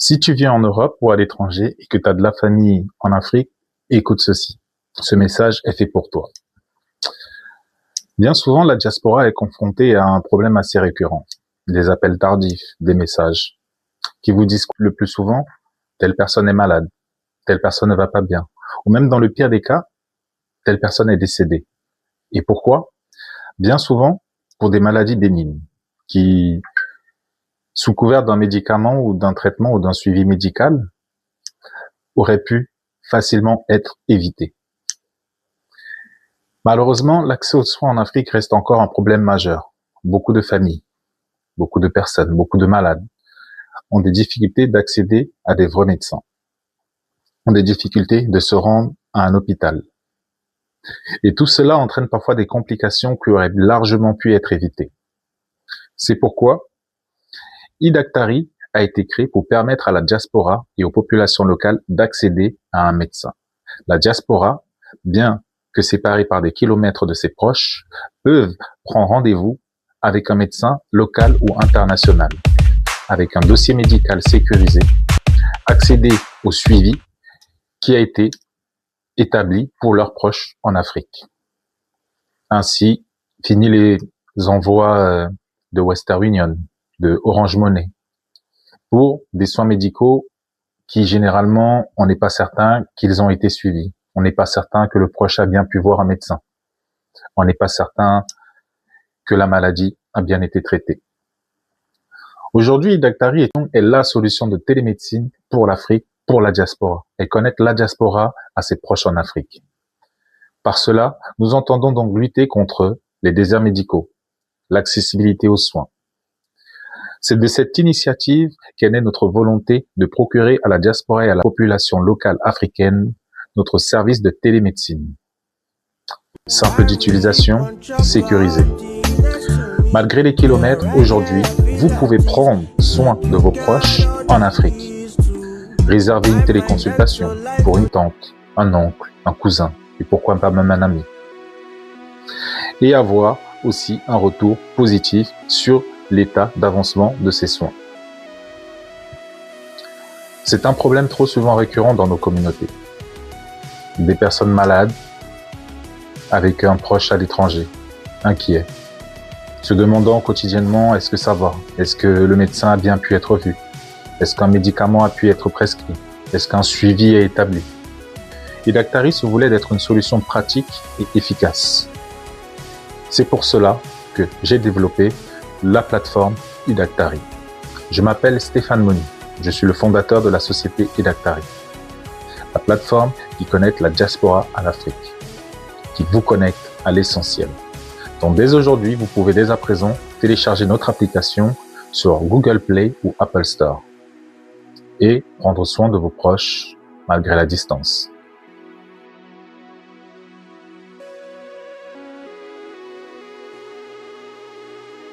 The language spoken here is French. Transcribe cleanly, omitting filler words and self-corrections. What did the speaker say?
Si tu vis en Europe ou à l'étranger et que tu as de la famille en Afrique, écoute ceci. Ce message est fait pour toi. Bien souvent, la diaspora est confrontée à un problème assez récurrent. Des appels tardifs, des messages qui vous disent le plus souvent, telle personne est malade, telle personne ne va pas bien. Ou même dans le pire des cas, telle personne est décédée. Et pourquoi? Bien souvent, pour des maladies bénignes qui, sous couvert d'un médicament ou d'un traitement ou d'un suivi médical, auraient pu facilement être évitées. Malheureusement, l'accès aux soins en Afrique reste encore un problème majeur. Beaucoup de familles, beaucoup de personnes, beaucoup de malades ont des difficultés d'accéder à des vrais médecins, ont des difficultés de se rendre à un hôpital. Et tout cela entraîne parfois des complications qui auraient largement pu être évitées. C'est pourquoi Idactari a été créé pour permettre à la diaspora et aux populations locales d'accéder à un médecin. La diaspora, bien que séparée par des kilomètres de ses proches, peuvent prendre rendez-vous avec un médecin local ou international, avec un dossier médical sécurisé, accéder au suivi qui a été établi pour leurs proches en Afrique. Ainsi, fini les envois de Western Union, de Orange Money, pour des soins médicaux qui généralement, on n'est pas certain qu'ils ont été suivis. On n'est pas certain que le proche a bien pu voir un médecin. On n'est pas certain que la maladie a bien été traitée. Aujourd'hui, Idactari est la solution de télémédecine pour l'Afrique, pour la diaspora, et connecte la diaspora à ses proches en Afrique. Par cela, nous entendons donc lutter contre les déserts médicaux, l'accessibilité aux soins. C'est de cette initiative qu'est née notre volonté de procurer à la diaspora et à la population locale africaine notre service de télémédecine. Simple d'utilisation, sécurisé. Malgré les kilomètres, aujourd'hui, vous pouvez prendre soin de vos proches en Afrique. Réserver une téléconsultation pour une tante, un oncle, un cousin, et pourquoi pas même un ami. Et avoir aussi un retour positif sur l'état d'avancement de ces soins. C'est un problème trop souvent récurrent dans nos communautés. Des personnes malades avec un proche à l'étranger, inquiet, se demandant quotidiennement est-ce que ça va, est-ce que le médecin a bien pu être vu, est-ce qu'un médicament a pu être prescrit, est-ce qu'un suivi est établi. Idactari se voulait d'être une solution pratique et efficace. C'est pour cela que j'ai développé la plateforme Idactari. Je m'appelle Stéphane Moni, je suis le fondateur de la société Idactari. La plateforme qui connecte la diaspora à l'Afrique, qui vous connecte à l'essentiel. Donc dès aujourd'hui, vous pouvez dès à présent télécharger notre application sur Google Play ou Apple Store et prendre soin de vos proches malgré la distance.